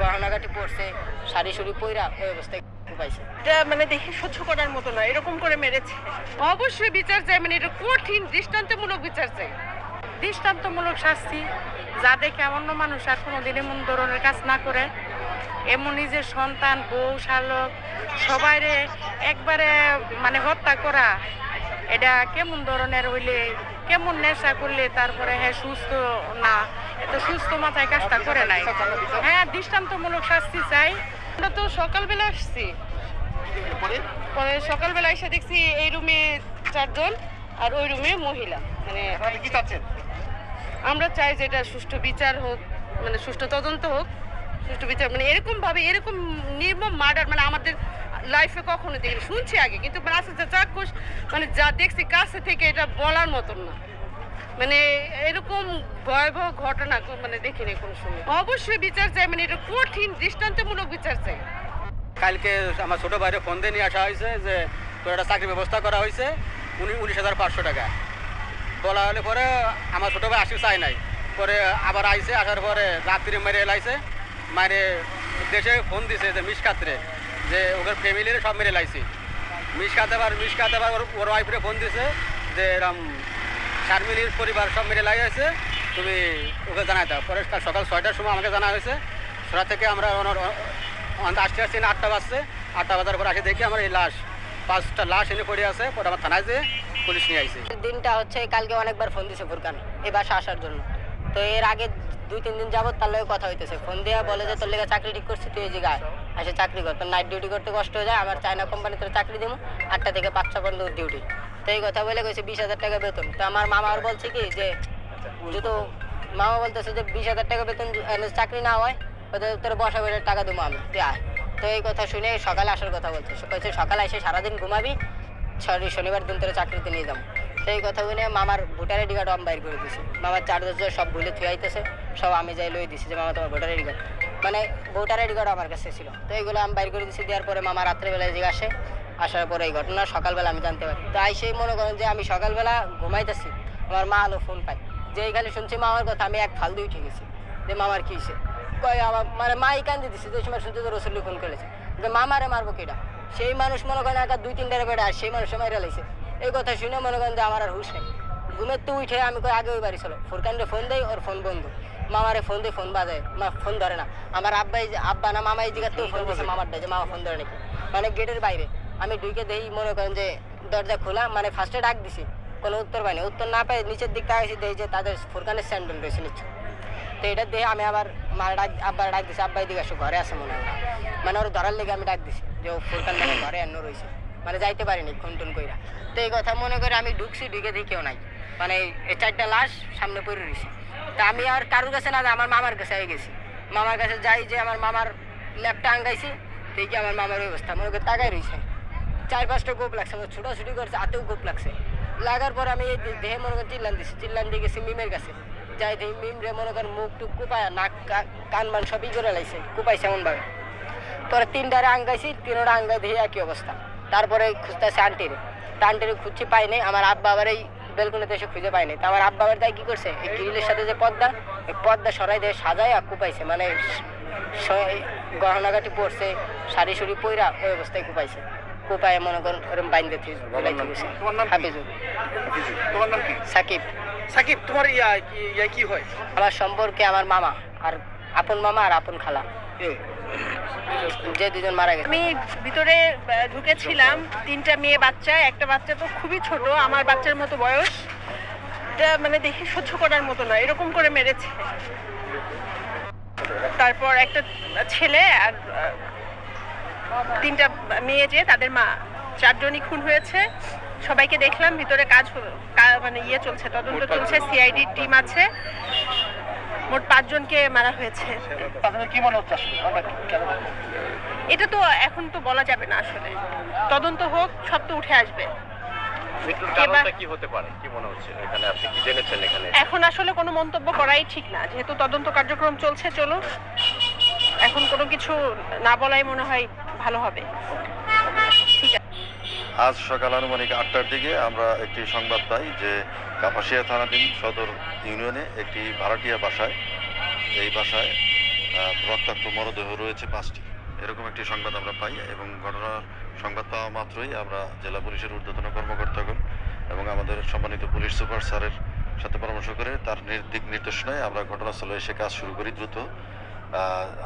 গহনাঘাটি পড়ছে, শাড়ি শুড়ি পইরা ওই অবস্থায় পাইছে। এটা মানে দেখে সহ্য করার মতো না, এরকম করে মেরেছে। অবশ্যই বিচার চাই, মানে এটা কঠিন দৃষ্টান্তমূলক বিচার চাই, দৃষ্টান্তমূলক শাস্তি। যা দেখে অন্য মানুষ আর কোনোদিন এমন ধরনের কাজ না করে। এমন নিজের সন্তান, বউ, শালক সবাইরে একবারে মানে হত্যা করা, এটা কেমন ধরনের হইলে, কেমন নেশা করলে তারপরে হ্যাঁ সুস্থ না, এত সুস্থ মাথায় কাজটা করে নাই। হ্যাঁ, দৃষ্টান্তমূলক শাস্তি চাই। আমরা তো সকালবেলা আসছি, পরে সকালবেলা এসে দেখছি এই রুমে 4 জন আর ওই রুমে মহিলা। মানে কি চাচ্ছেন? আমরা চাই যে এটা সুষ্ঠু বিচার হোক, মানে সুষ্ঠু তদন্ত হোক, সুষ্ঠু বিচার। মানে এরকম ভাবে এরকম নির্মম মার্ডার মানে আমাদের লাইফে কখনো দেখিনি, শুনছি আগে কিন্তু মানে আস্তে চাক্ষুষ মানে যা দেখছি কাছে থেকে এটা বলার মতন না। মানে এরকম ভয়াবহ ঘটনা মানে দেখিনি কোনো সময়। অবশ্যই বিচার চাই, মানে এটা কঠিন দৃষ্টান্তমূলক বিচার চাই। কালকে আমার ছোটো ভাইরে ফোন দিয়ে নিয়ে আসা হয়েছে যে তোর একটা চাকরির ব্যবস্থা করা হয়েছে 19,500 টাকা বলা হলে পরে আমার ছোটো ভাই আসতে চাই নাই। পরে আবার আইসে, আসার পরে রাত্রি মেরে এলাইছে, মারে দেশে ফোন দিছে যে মিসকাতরে যে ওদের ফ্যামিলির সব মেরে লাইছি। মিসকাতে আবার ওর ওয়াইফরে ফোন দিছে যে এরকম শারমিনীর পরিবার সব মেরে লাগিয়েছে, তুমি ওকে জানাই দাও। পরে সকাল 6টার সময় আমাকে জানা হয়েছে। 6টা থেকে আমরা আসতে আসছি না 8টা বাজছে। 8টা বাজার পর আসে দেখি আমার এই লাশ 5টা লাশ এনে পড়ে আছে। পরে আমার থানায় যেয়ে পুলিশ নিয়ে আইছে। দিনটা হচ্ছে কালকে অনেকবার ফোন দিছে ফুরকান এই বাসা আসার জন্য। তো এর আগে 2-3 দিন যাবত তার লগে কথা হইতেছে। ফোন দেওয়া বলে যে তোর লেগে চাকরি ঠিক করছি, তুই এই জায়গায় আসে চাকরি কর, তোর নাইট ডিউটি করতে কষ্ট হয়ে যায়, আমার চায়না কোম্পানি তোর চাকরি দেবো, 8টা থেকে 5টা পর্যন্ত ডিউটি। তো এই কথা বলে গেছে 20,000 টাকা বেতন। তো আমার মামার বলছে কি যে যেহেতু মামা বলতেছে যে 20,000 টাকা বেতন চাকরি না হয় তোর বসা বেড়ে টাকা দেবো আমি, তুই আয়। তো এই কথা শুনে সকালে আসার কথা বলছে। বলছে সকালে এসে সারাদিন ঘুমাবি, শনিবার দিন তোর চাকরিতে নিয়ে যাবো। তো এই কথা বলে মামার ভোটার আইডি কার্ড আমি বাইর করে দিছি। মামার চার্জার সব ভুলে থুয়ে আইতেছে, সব আমি যাই লই দিছি যে মামা তোমার ভোটার আইডি কার্ড, মানে ভোটার আইডি কার্ড আমার কাছে ছিল। তো এইগুলো আমি বাইর করে দিছি। দেওয়ার পরে মামা রাত্রেবেলায় যে আসে, আসার পরে এই ঘটনা সকালবেলা আমি জানতে পারি। তো সেই মনে করেন যে আমি সকালবেলা ঘুমাইতেছি, আমার মা আলো ফোন পাই যে এইখানে শুনছি মামার কথা। আমি এক ফালতু উঠে গেছি যে মামার কী হয়েছে, কয় আমার মানে মাই কান্দি দিচ্ছে। যে সময় শুনতে তো রসুল্লি ফোন করেছে যে মামারে মারবো কেটা, সেই মানুষ মনে করেন একা 2-3টারে বেড়ে আর সেই মানুষ মাইরা লাইছে। এই কথা শুনে মনে করেন যে আমার আর হুশ নেই। ঘুমের তো উঠে আমি কই আগে ওই বাড়ি চলো, ফুরকানরে ফোন দেয়, ওর ফোন বন্ধ। মামারে ফোন দিয়ে ফোন বাজায়, মা ফোন ধরে না। আমার আব্বা না মামা এই জায়গাতেও ফোন দিয়েছে মামার ডাকে, মামা ফোন ধরে নাকি, মানে গেটের বাইরে। আমি ঢুকে দেখি মনে করেন যে দরজা খোলা, মানে ফার্স্টে ডাক দিছি, কোনো উত্তর পাইনি। উত্তর না পাই নিচের দিক তাকাইছি, দেখি যে তাদের ফুরকানের স্যান্ডেল রয়েছে নিচ্ছে। তো এটা দেখে আমি আবার মার আব্বার ডাক দিছি, আব্বাই দিকে আসো ঘরে আসে মনে হয়, মানে ওর ধরার লেগে আমি ডাক দিছি যে ও ফুরকান মানে ঘরে এন্ন রয়েছে, মানে যাইতে পারিনি খুন টুন কইরা। তো এই কথা মনে করে আমি ঢুকছি, ঢুকে দেখি কেউ নাই, মানে এই 4টা লাশ সামনে পড়ে রয়েছে। তা আমি আর কারোর কাছে না, আমার মামার কাছে হয়ে গেছি। মামার কাছে যাই যে আমার মামার ল্যাপটা আঙ্গাইছি, দেখি আমার মামার ওই অবস্থা, মনে করে তাকাই রয়েছে। 4-5টা গোপ লাগছে, আমার ছুটাছুটি করছে, হাতেও গোপ লাগছে। লাগার পর আমি এই দেহে মনে করেন চিল্লান দিছি, চিল্লান দিয়ে গেছি মিমের কাছে। যাই দেখি মিম রে মনে করেন মুখ টুক কুপায়, নাক কান মান সবই করে লাইছে, কুপাইছে এমনভাবে। পরে 3টারে আঙ্গাইছি, 3টা আঙ্গাই দেখি একই অবস্থা। তারপরে খুঁজতেছে আন্টিরে, তা আন্টিরে খুঁজছি পাই নাই। আমার আব্বা আবার এই বেলকুনিতে এসে খুঁজে পাই নাই। তা আমার আব্বা আবার তাই কী করছে, এই গ্রিলের সাথে যে পর্দা, এই পর্দা সরাই দিয়ে সাজায় আর কুপাইছে, মানে গহনাঘাটি পড়ছে, শাড়ি শুড়ি পইরা ওই অবস্থায় কুপাইছে। কুপায় মনে করেন ওরকম বাইন্দে গেছে। হাফিজুল। তোমার নাম কি? সাকিব। সাকিব, তোমার ইয়া কি হয়? আমার সম্পর্কে আমার মামা, আর আপন মামা আর আপন খালা, যে 2জন মারা গেছে। আমি ভিতরে ঢুকেছিলাম, 3টা মেয়ে বাচ্চা, একটা বাচ্চা তো খুবই ছোট, আমার বাচ্চার মতো বয়স। এটা মানে দেখে সহ্য করার মতো না, এরকম করে মেরেছে। তারপর একটা ছেলে আর 3টা মেয়ে, যে তাদের মা, 4 জনই খুন হয়েছে। সবাইকে দেখলাম ভিতরে কাজ মানে চলছে, তদন্ত চলছে, সিআইডি টিম আছে। মোট 5 জনকে মারা হয়েছে। কি মনে হচ্ছে এটা তো এখন তো বলা যাবে না, আসলে তদন্ত হোক, সব তো উঠে আসবে। মৃত্যুর কারণটা কি হতে পারে, কি মনে হচ্ছে এখানে আপনি কি জেনেছেন? এখানে এখন আসলে কোনো মন্তব্য করাই ঠিক না, যেহেতু তদন্ত কার্যক্রম চলছে। চলো, এখন কোনো কিছু না বলাই মনে হয় ভালো হবে। ঠিক আছে। আজ সকাল আনুমানিক 8টার দিকে আমরা একটি সংবাদ পাই যে কাপাসিয়া থানাধীন সদর ইউনিয়নে একটি ভাড়াটিয়া বাসায়, এই বাসায় রক্তাক্ত মরদেহ রয়েছে 5টি, এরকম একটি সংবাদ আমরা পাই এবং সংবাদ পাওয়া মাত্রই আমরা জেলা পুলিশের ঊর্ধ্বতন কর্মকর্তাগণ এবং আমাদের সম্মানিত পুলিশ সুপার স্যারের সাথে পরামর্শ করে তার দিক নির্দেশনায় আমরা ঘটনাস্থলে এসে কাজ শুরু করি দ্রুত।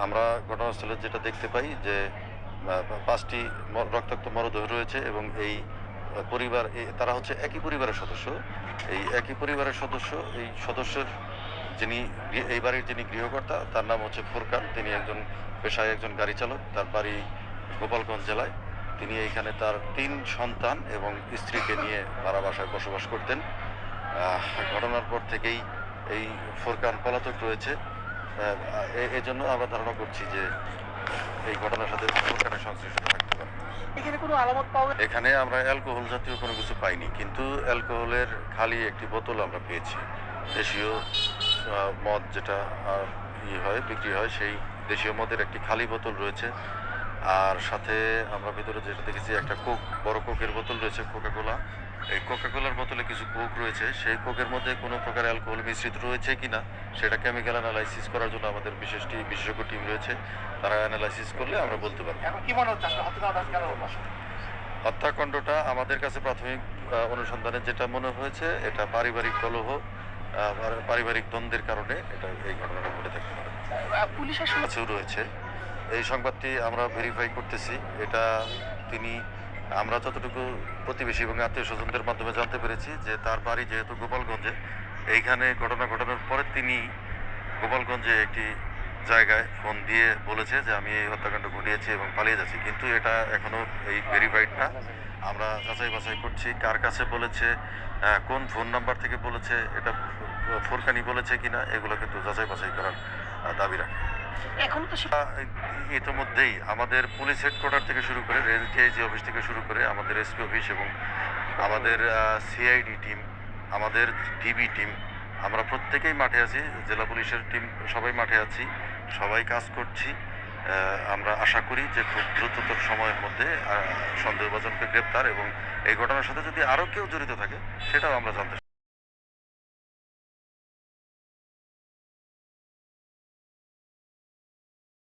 আমরা ঘটনাস্থলে যেটা দেখতে পাই যে 5টি রক্তাক্ত মরদেহ রয়েছে এবং এই পরিবার তারা হচ্ছে একই পরিবারের সদস্য। এই একই পরিবারের সদস্য, এই সদস্যের যিনি এই বাড়ির যিনি গৃহকর্তা তার নাম হচ্ছে ফুরকান। তিনি পেশায় একজন গাড়ি চালক, তার বাড়ি গোপালগঞ্জ জেলায়। তিনি এইখানে তার 3 সন্তান এবং স্ত্রীকে নিয়ে ভাড়া বাসায় বসবাস করতেন। ঘটনার পর থেকেই এই ফুরকান পলাতক রয়েছে। এই জন্য আমরা ধারণা করছি যে এই ঘটনার সাথে ফুরকানের সংশ্লিষ্টতা থাকতে পারে। এখানে আমরা অ্যালকোহল জাতীয় কোনো কিছু পাইনি, কিন্তু অ্যালকোহলের খালি একটি বোতল আমরা পেয়েছি। দেশীয় মদ যেটা বিক্রি হয়, সেই দেশীয় মদের একটি খালি বোতল রয়েছে। আর সাথে আমরা ভিতরে যেটা দেখেছি একটা বড় কোকের বোতল রয়েছে, কোকাকোলা। এই কোকাকোলার বোতলে কিছু কোক রয়েছে। সেই কোকের মধ্যে কোনো প্রকার অ্যালকোহল মিশ্রিত রয়েছে কিনা সেটা কেমিক্যাল অ্যানালাইসিস করার জন্য আমাদের বিশেষজ্ঞ টিম রয়েছে। তারা অ্যানালাইসিস করলে আমরা বলতে পারবো। হত্যাকাণ্ডটা আমাদের কাছে প্রাথমিক অনুসন্ধানে যেটা মনে হয়েছে, এটা পারিবারিক কলহ, পারিবারিক দ্বন্দ্বের কারণে এই ঘটনাটা ঘটে থাকতে পারে। পুলিশের কাছেও রয়েছে। এই সংবাদটি আমরা ভেরিফাই করতেছি। এটা আমরা যতটুকু প্রতিবেশী এবং আত্মীয় স্বজনদের মাধ্যমে জানতে পেরেছি যে তার বাড়ি যেহেতু গোপালগঞ্জে, এইখানে ঘটনা ঘটানোর পরে তিনি গোপালগঞ্জে একটি জায়গায় ফোন দিয়ে বলেছে যে আমি এই হত্যাকাণ্ড ঘটিয়েছি এবং পালিয়ে যাচ্ছি, কিন্তু এটা এখনো এই ভেরিফাইড না। আমরা যাচাই বাছাই করছি কার কাছে বলেছে, কোন ফোন নাম্বার থেকে বলেছে, এটা ফুরকানি বলেছে কিনা, এগুলো কিন্তু যাচাই বাছাই করার দাবি রাখে। এখন তো ইতিমধ্যেই আমাদের পুলিশ হেডকোয়ার্টার থেকে শুরু করে রেল টিআইজি অফিস থেকে শুরু করে আমাদের এসপি অফিস এবং আমাদের সিআইডি টিম, আমাদের ডিবি টিম, আমরা প্রত্যেকেই মাঠে আছি। জেলা পুলিশের টিম সবাই মাঠে আছি, সবাই কাজ করছি। আমরা আশা করি যে খুব দ্রুততর সময়ের মধ্যে সন্দেহভাজনকে গ্রেপ্তার এবং এই ঘটনার সাথে যদি আরও কেউ জড়িত থাকে সেটাও আমরা জানতে